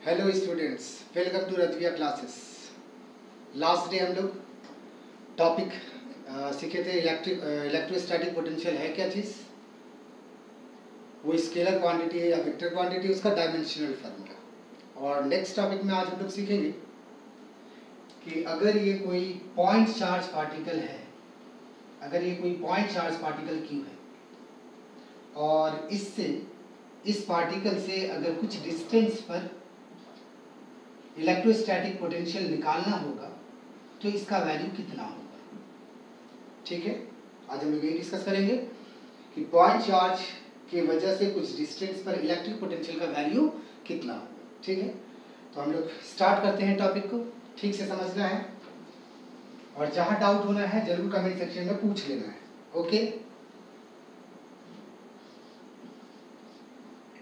Hello students, welcome to Razvia classes. Last day हम लोग topic सीखे थे इलेक्ट्रोस्टैटिक पोटेंशियल है क्या चीज़, वो स्केलर क्वांटिटी है या वेक्टर क्वांटिटी, उसका डायमेंशनल फार्मूला। और नेक्स्ट टॉपिक में आज हम लोग सीखेंगे कि अगर ये कोई पॉइंट चार्ज पार्टिकल है, अगर ये कोई पॉइंट चार्ज पार्टिकल क्यू है और इस पार्टिकल से अगर कुछ डिस्टेंस पर इलेक्ट्रोस्टैटिक पोटेंशियल निकालना होगा तो इसका वैल्यू कितना होगा। ठीक है, आज हम लोग ये डिस्कस करेंगे कि पॉइंट चार्ज की वजह से कुछ डिस्टेंस पर इलेक्ट्रिक पोटेंशियल का वैल्यू कितना होगा। ठीक है, तो हम लोग स्टार्ट करते हैं। टॉपिक को ठीक से समझना है और जहां डाउट होना है जरूर कमेंट सेक्शन में पूछ लेना है। Okay,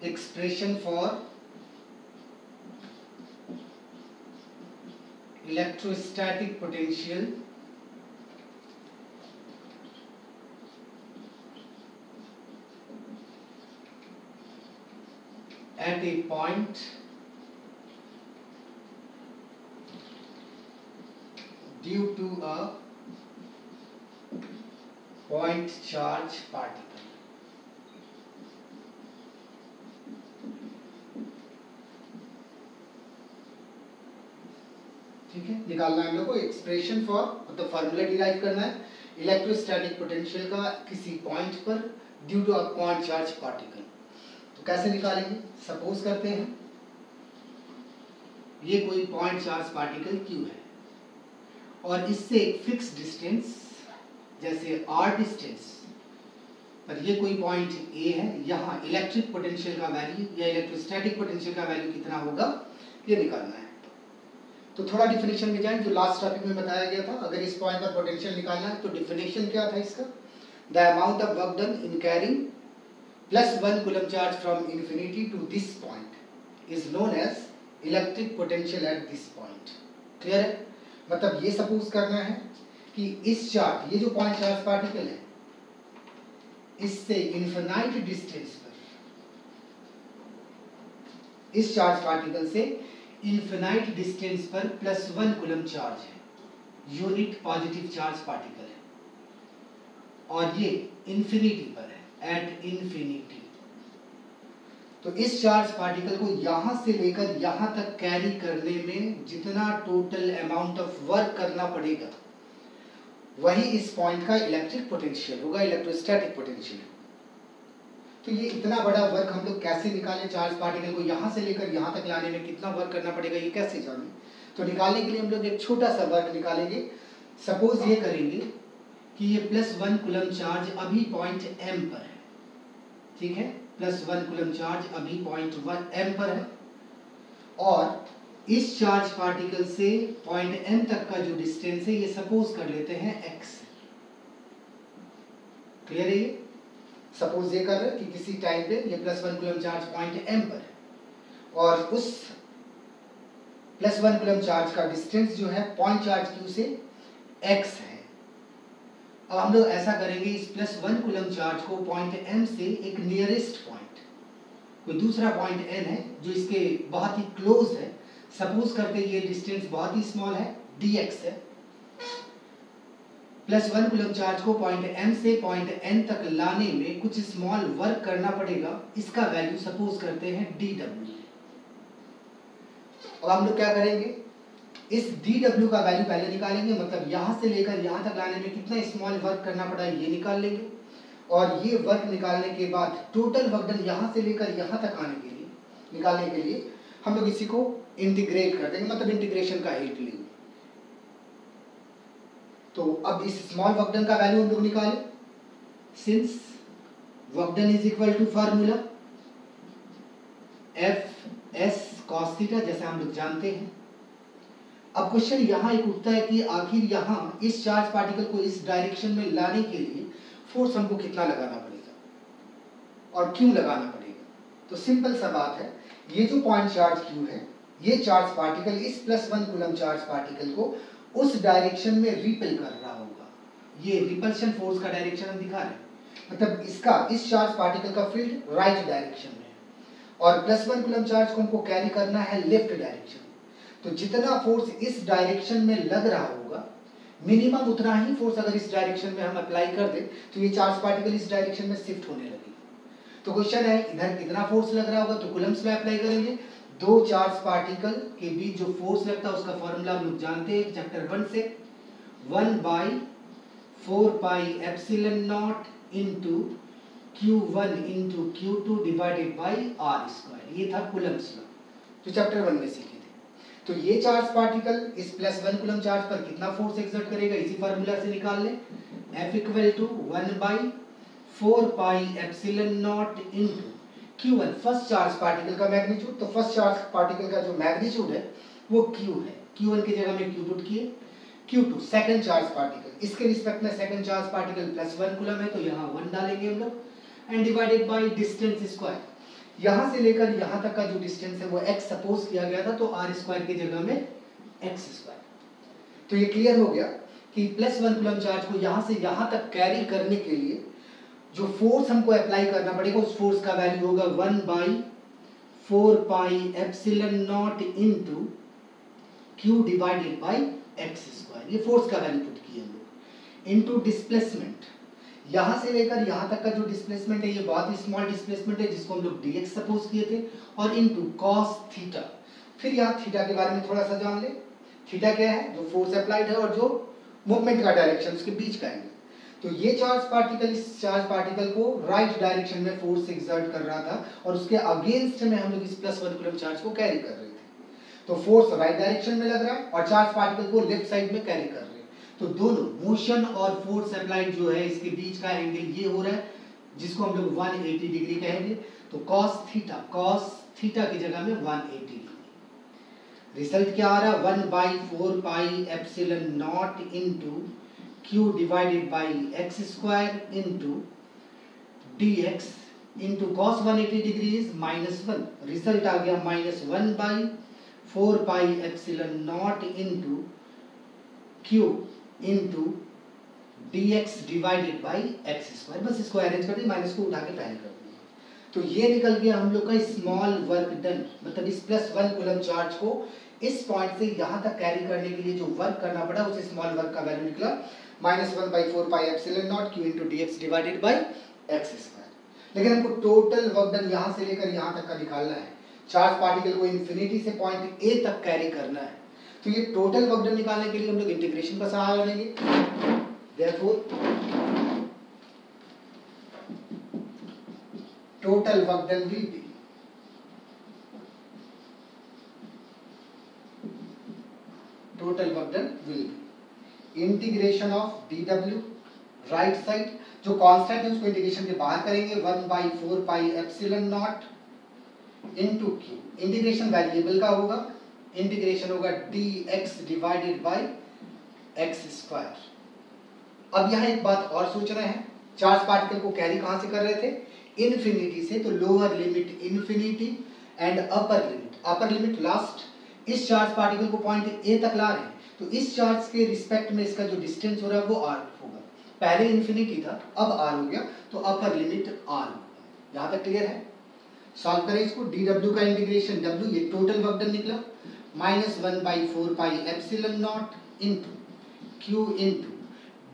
expression for electrostatic potential at a point due to a point charge particle। ठीक है, निकालना है हम लोग को एक्सप्रेशन फॉर, मतलब फार्मूला डिराइव करना है इलेक्ट्रोस्टैटिक पोटेंशियल का किसी पॉइंट पर due to a point charge particle. तो कैसे निकालेंगे, सपोज करते हैं ये कोई पॉइंट चार्ज पार्टिकल क्यू है और इससे एक फिक्स डिस्टेंस जैसे आर डिस्टेंस पर ये कोई पॉइंट ए है, यहाँ इलेक्ट्रिक पोटेंशियल का वैल्यू या इलेक्ट्रोस्टैटिक पोटेंशियल का वैल्यू कितना होगा ये निकालना है। तो थोड़ा डिफिनेशन में जाएं जो लास्ट टॉपिक में बताया गया था। अगर इस पॉइंट पर पोटेंशियल निकालना है तो डिफिनेशन क्या था इसका, the amount of work done in carrying +1 coulomb charge from infinity to this point is known as electric potential at this point. Clear है, मतलब ये सपोज करना है कि इस चार्ज, ये जो पॉइंट चार्ज पार्टिकल है, इससे इनफिनाइट डिस्टेंस पर, इस चार्ज पार्टिकल से इनफिनाइट डिस्टेंस पर +1 कूलम चार्ज है, यूनिट पॉजिटिव चार्ज पार्टिकल है और ये इंफिनिटी पर है, एट इंफिनिटी। तो इस चार्ज पार्टिकल को यहां से लेकर यहां तक कैरी करने में जितना टोटल अमाउंट ऑफ वर्क करना पड़ेगा वही इस पॉइंट का इलेक्ट्रिक पोटेंशियल होगा, इलेक्ट्रोस्टैटिक पोटेंशियल। तो ये इतना बड़ा वर्क हम लोग कैसे निकालें, चार्ज पार्टिकल को यहाँ से लेकर यहाँ तक लाने में कितना वर्क करना पड़ेगा ये कैसे जानें। तो निकालने के लिए हम लोग एक छोटा सा वर्क निकालेंगे। सपोज ये करेंगे कि ये +1 कूलम चार्ज अभी पॉइंट एम पर है। ठीक है, +1 कूलम चार्ज अभी पॉइंट एम पर है और इस चार्ज पार्टिकल से पॉइंट एम तक का जो डिस्टेंस है ये सपोज कर लेते हैं x। क्लियर है, ये सपोज ये कर रहे हैं कि किसी टाइम पे ये +1 कूलम चार्ज पॉइंट एम पर है और उस +1 कूलम चार्ज का डिस्टेंस जो है पॉइंट चार्ज क्यू से x है। अब हम लोग ऐसा करेंगे, इस +1 कूलम चार्ज को पॉइंट एम से एक नियरेस्ट पॉइंट, कोई दूसरा पॉइंट n है जो इसके बहुत ही क्लोज है, सपोज करते ये डिस्टेंस बहुत ही स्मॉल है, dx है। +1 कूलम चार्ज को पॉइंट m से पॉइंट n तक लाने में कुछ स्मॉल वर्क करना पड़ेगा, इसका वैल्यू सपोज करते हैं dw। अब हम लोग क्या करेंगे, इस dw का वैल्यू पहले निकालेंगे, मतलब यहां से लेकर यहां तक लाने में कितना स्मॉल वर्क करना पड़ा ये निकाल लेंगे और ये वर्क निकालने के बाद टोटल वर्क डन यहां से लेकर यहां तक आने के लिए, निकालने के लिए हम लोग इसी को इंटीग्रेट कर देंगे, मतलब इंटीग्रेशन का हेल्प लेंगे। तो अब इस स्मॉल वर्क डन का वैल्यू हम लोग निकालें, since work done is equal to formula F(s) cos theta, जैसे हम लोग जानते हैं। अब क्वेश्चन यहाँ एक उठता है कि आखिर यहाँ इस चार्ज पार्टिकल को इस डायरेक्शन में लाने के लिए फोर्स हमको कितना लगाना पड़ेगा और क्यों लगाना पड़ेगा। तो सिंपल सा बात है, ये जो पॉइंट चार्ज क्यू है, ये चार्ज पार्टिकल इस +1 कूलम चार्ज पार्टिकल को उस डायरेक्शन में रिपेल कर रहा होगा। ये रिपल्शन फोर्स का डायरेक्शन हम दिखा रहे हैं, मतलब इसका, इस चार्ज पार्टिकल का फील्ड राइट डायरेक्शन में है और +1 कूलम चार्ज को हमको कैरी करना है लेफ्ट डायरेक्शन। तो जितना फोर्स इस डायरेक्शन में लग रहा होगा मिनिमम उतना ही फोर्स अगर इस डायरेक्शन में हम अप्लाई कर दे तो ये चार्ज पार्टिकल इस डायरेक्शन में शिफ्ट होने लगेगा। तो क्वेश्चन है इधर कितना फोर्स लग रहा होगा, तो कूलम्स में अप्लाई करेंगे। दो चार्ज पार्टिकल के बीच जो फोर्स लगता है उसका फॉर्मूला हम लोग जानते हैं चैप्टर 1 से, 1/4πε0 into Q1 into Q2 divided by r²। ये था कूलम्स लॉ जो चैप्टर 1 में सीखे थे। तो ये चार्ज पार्टिकल इस +1 कूलम चार्ज पर कितना फोर्स एक्सर्ट करेगा इसी फार्मूला से निकाल लें। F = 1/4πε0 into Q1 first charge particle का मैग्नीट्यूड। तो फर्स्ट चार्ज पार्टिकल का जो मैग्नीट्यूड है वो Q है, Q1 की जगह में Q पुट किए। Q2 सेकंड चार्ज पार्टिकल, इसके रिस्पेक्ट में सेकंड चार्ज पार्टिकल +1 कूलम है तो यहाँ 1 डालेंगे हम लोग, and divided by distance square. यहाँ से लेकर यहाँ तक का जो डिस्टेंस है वो x सपोज किया गया था तो r² की जगह में x²। तो ये क्लियर हो गया कि +1 कूलम चार्ज को यहाँ से यहाँ तक कैरी करने के लिए जो फोर्स हमको अप्लाई करना पड़ेगा उस फोर्स का वैल्यू होगा 1/4πε0 into Q divided by x²। ये फोर्स का वैल्यू पुट किए हम लोग, इंटू डिस्प्लेसमेंट। यहाँ से लेकर यहाँ तक का जो डिस्प्लेसमेंट है ये बहुत ही स्मॉल डिस्प्लेसमेंट है जिसको हम लोग dx सपोज किए थे, और इंटू cos थीटा। फिर यहाँ थीटा के बारे में थोड़ा सा जान ले। थीटा क्या है, जो फोर्स अप्लाइड है और जो मूवमेंट का डायरेक्शन उसके बीच का एंगल। तो ये चार्ज पार्टिकल इस चार्ज पार्टिकल को राइट डायरेक्शन में फोर्स एक्सर्ट कर रहा था और उसके अगेंस्ट में हम लोग इस +1 कूलम चार्ज को कैरी कर रहे थे। तो फोर्स राइट डायरेक्शन में लग रहा है और चार्ज पार्टिकल को लेफ्ट साइड में कैरी कर रहे हैं। तो दोनों मोशन और फोर्स अप्लाइड जो है इसके बीच का एंगल ये हो रहा है जिसको हम लोग 180 डिग्री कहेंगे। तो cos थीटा की जगह में 180 डिग्री। रिजल्ट क्या आ रहा है, 1/4πε0 into Q divided by x² into dx into cos 180 degree is -1। Result आ गया -1/4πε0 into Q into dx divided by x²। बस इसको अरेंज कर दिया, माइनस को उठा के पहले कर दिया। तो ये निकल गया हम लोग का स्मॉल वर्क डन, मतलब इस +1 कूलम चार्ज को इस पॉइंट से यहाँ तक कैरी करने के लिए जो वर्क करना पड़ा उस स्मॉल वर्क का वैल्यू निकला -1/4πε0 Q into dx divided by x²। लेकिन हमको टोटल वर्क डन यहाँ से लेकर यहाँ तक का निकालना है। चार्ज पार्टिकल को इन्फिनिटी से पॉइंट A तक कैरी करना है। तो ये टोटल वर्क डन निकालने के लिए हम लोग इंटीग्रेशन का सहारा लेंगे। Therefore, total work done will be integration of dw right side जो कांस्टेंट है उसको इंटीग्रेशन के बाहर करेंगे 1/4πε0 इंटू Q। इंटीग्रेशन वेरिएबल का होगा, इंटीग्रेशन होगा dx डिवाइडेड बाई x²। अब यहाँ एक बात और सोच रहे हैं, चार्ज पार्टिकल को कैरी कहाँ से कर रहे थे, इन्फिनिटी से। तो lower limit infinity and upper limit last. इस चार्ज पार्टिकल को पॉइंट A तक ला रहे हैं तो इस चार्ज के रिस्पेक्ट में इसका जो डिस्टेंस हो रहा है वो r होगा। पहले इन्फिनिटी था अब r हो गया तो अपर लिमिट r होगा। यहाँ तक क्लियर है। सॉल्व करें इसको। dw का इंटीग्रेशन w, ये टोटल वर्क डन निकला -1/4πε0 into Q into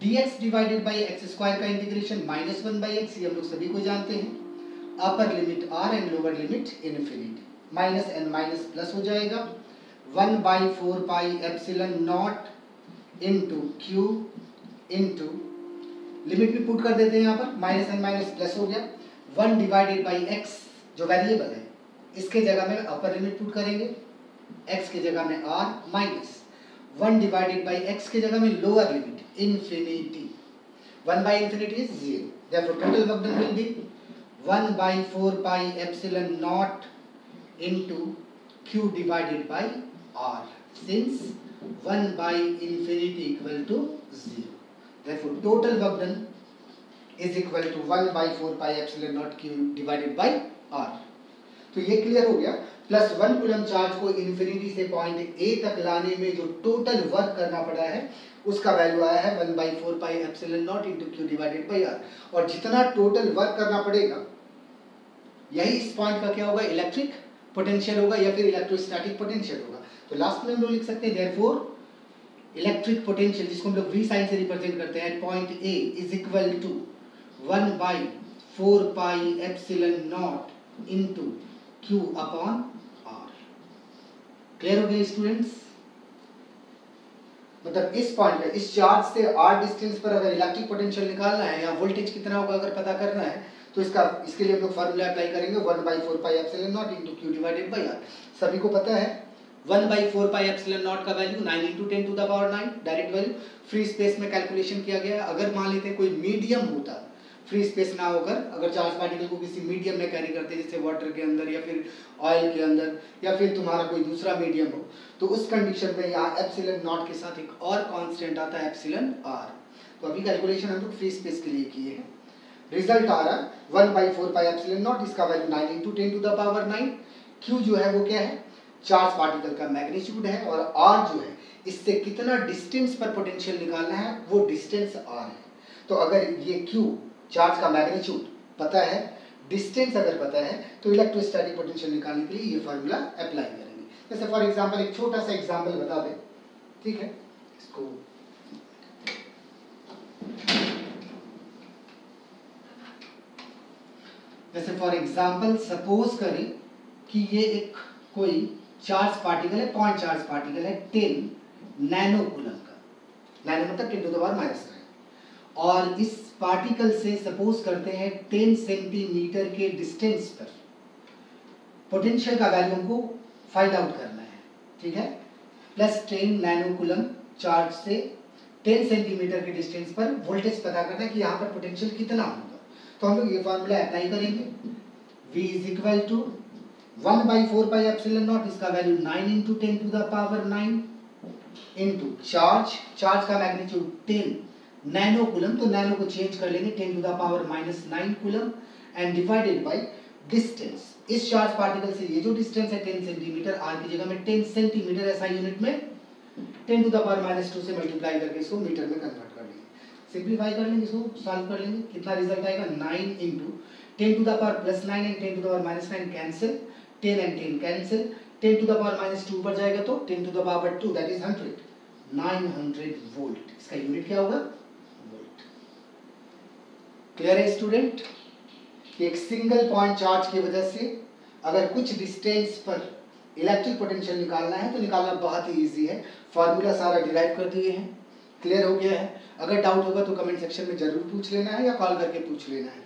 dx divided by x² का इंटीग्रेशन -1/x, ये हम लोग सभी को जानते हैं। Upper limit r and lower limit infinity, minus and minus plus हो जाएगा 1/4πε0 इंटू Q इंटू लिमिट भी पुट कर देते हैं यहाँ पर, माइनस एंड माइनस प्लस हो गया 1 डिवाइडेड बाई x जो वेरिएबल है इसके जगह में अपर लिमिट पुट करेंगे, x के जगह में r minus 1 divided by x के जगह में lower limit infinity, 1/infinity is 0. Therefore, total work done will be 1/4πε0 into Q divided by R. Since 1/infinity equal to 0. Therefore, total work done is equal to 1/4πε0 Q divided by R. तो ये clear हो गया। +1 coulomb charge को infinity से point A तक लाने में जो टोटल वर्क करना पड़ा है उसका वैल्यू आया है 1/4πε0 into Q divided by R। और जितना टोटल वर्क करना पड़ेगा यही इस पॉइंट का क्या होगा, इलेक्ट्रिक पोटेंशियल होगा या फिर इलेक्ट्रोस्टैटिक पोटेंशियल होगा। तो लास्ट में हम लोग लिख सकते हैं देयरफॉर इलेक्ट्रिक पोटेंशियल, जिसको हम लोग वी साइन से रिप्रेजेंट करते हैं, point A is equal to 1/4 pi epsilon naught into Q upon R. Clear हो गया स्टूडेंट्स? मतलब इस पॉइंट पे, इस चार्ज से r डिस्टेंस पर अगर इलेक्ट्रिक पोटेंशियल निकालना है या वोल्टेज कितना होगा अगर पता करना है, तो इसके लिए हम लोग फार्मूला अप्लाई करेंगे 1/4 pi epsilon naught into q divided by r। सभी को पता है 1/4 पाई एप्सिलॉन नॉट का value 9 × 10⁻⁹ direct value. Free space में कैलकुलेशन किया गया। अगर मान लेते हैं कोई मीडियम होता, फ्री स्पेस ना होकर अगर चार्ज पार्टिकल को किसी मीडियम में कैरी करते जैसे वाटर के अंदर या फिर ऑयल के अंदर या फिर तुम्हारा कोई दूसरा मीडियम हो, तो उस कंडीशन में यहाँ एप्सिलॉन नॉट के साथ एक और कांस्टेंट आता है एप्सिलॉन आर। तो अभी कैलकुलेशन हम लोग फ्री स्पेस के लिए किए हैं। रिजल्ट आ रहा 1/4 पाई एप्सिलॉन नॉट, इसका वैल्यू 9 × 10⁻⁹। क्यू जो है वो क्या है, चार्ज पार्टिकल का मैग्नीट्यूड है, और आर जो है इससे कितना डिस्टेंस पर पोटेंशियल निकालना है वो डिस्टेंस आर है। तो अगर ये क्यू चार्ज का मैग्नीट्यूड पता है, डिस्टेंस अगर पता है, तो इलेक्ट्रोस्टैटिक पोटेंशियल निकालने के लिए ये फार्मूला अप्लाई करेंगे। जैसे फॉर एग्जांपल एक छोटा सा एग्जांपल बता दें, ठीक है, इसको जैसे फॉर एग्जांपल सपोज करें कि ये एक कोई चार्ज पार्टिकल है, पॉइंट चार्ज पार्टिकल है 10 नैनो कूलम का, नैनो मतलब 10⁻⁹, और इस पार्टिकल से सपोज करते हैं 10 सेंटीमीटर के डिस्टेंस पर पोटेंशियल का वैल्यू हमको फाइंड आउट करना है, ठीक है। प्लस 10 नैनो कूलम चार्ज से 10 सेंटीमीटर के डिस्टेंस पर वोल्टेज पता करना है कि यहाँ पर पोटेंशियल कितना होगा। तो हम लोग ये फार्मूला अप्लाई करेंगे, V is equal to 1/4 pi epsilon naught, इसका वैल्यू 9 × 10⁹ इनटू चार्ज का मैग्नीट्यूड 10 नैनो कूलम, तो नैनो को चेंज कर लेंगे 10⁻⁹ coulomb, and divided by distance. इस चार्ज पार्टिकल से ये जो डिस्टेंस है 10 सेंटीमीटर, आर की जगह में 10 सेंटीमीटर ऐसा यूनिट में 10⁻⁻² से मल्टीप्लाई करके इसको मीटर में कन्वर्ट कर लेंगे। सिंप्लीफाई कर लेंगे, इसको सॉल्व कर लेंगे, कितना रिजल्ट आएगा 9 × 10⁻+9 एंड 10⁻⁹ कैंसिल, 10 एंड 10 कैंसिल, 10⁻² ऊपर जाएगा तो 10⁻², दैट इज 100, 900 वोल्ट। इसका यूनिट क्या होगा, वोल्ट। क्लियर है स्टूडेंट? एक सिंगल पॉइंट चार्ज की वजह से अगर कुछ डिस्टेंस पर इलेक्ट्रिक पोटेंशियल निकालना है तो निकालना बहुत ही इजी है। फार्मूला सारा डिराइव कर दिए हैं, क्लियर हो गया है। अगर डाउट होगा तो कमेंट सेक्शन में जरूर पूछ लेना है या कॉल करके पूछ लेना है।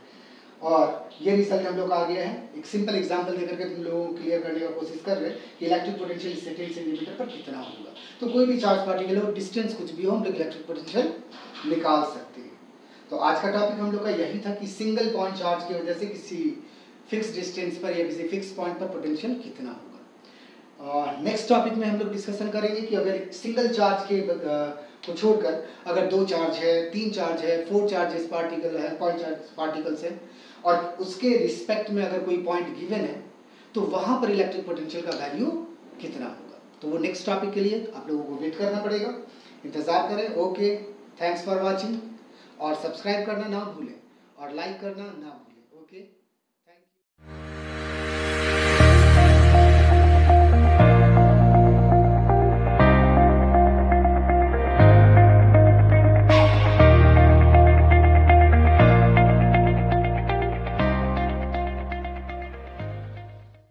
और ये रिजल्ट हम लोग आ गया है, एक सिंपल एग्जांपल देकर के तुम लोगों को क्लियर करने का कोशिश कर रहे हैं कि इलेक्ट्रिक पोटेंशियल 10 सेंटीमीटर पर कितना होगा। तो कोई भी चार्ज पार्टिकल हो, डिस्टेंस कुछ भी हो, हम लोग इलेक्ट्रिक पोटेंशियल निकाल सकते हैं। तो आज का टॉपिक हम लोग का यही था कि सिंगल पॉइंट चार्ज की वजह से किसी फिक्स डिस्टेंस पर या किसी फिक्स पॉइंट पर पोटेंशियल कितना होगा। नेक्स्ट टॉपिक में हम लोग डिस्कशन करेंगे कि अगर सिंगल चार्ज के को छोड़कर अगर 2 चार्ज है, 3 चार्ज है, 4 चार्जेस पार्टिकल है, पॉइंट चार्ज पार्टिकल्स है, और उसके रिस्पेक्ट में अगर कोई पॉइंट गिवन है तो वहां पर इलेक्ट्रिक पोटेंशियल का वैल्यू कितना होगा। तो वो नेक्स्ट टॉपिक के लिए आप लोगों को वेट करना पड़ेगा, इंतजार करें। ओके, थैंक्स फॉर वॉचिंग, और सब्सक्राइब करना ना भूलें और लाइक करना ना भूलें।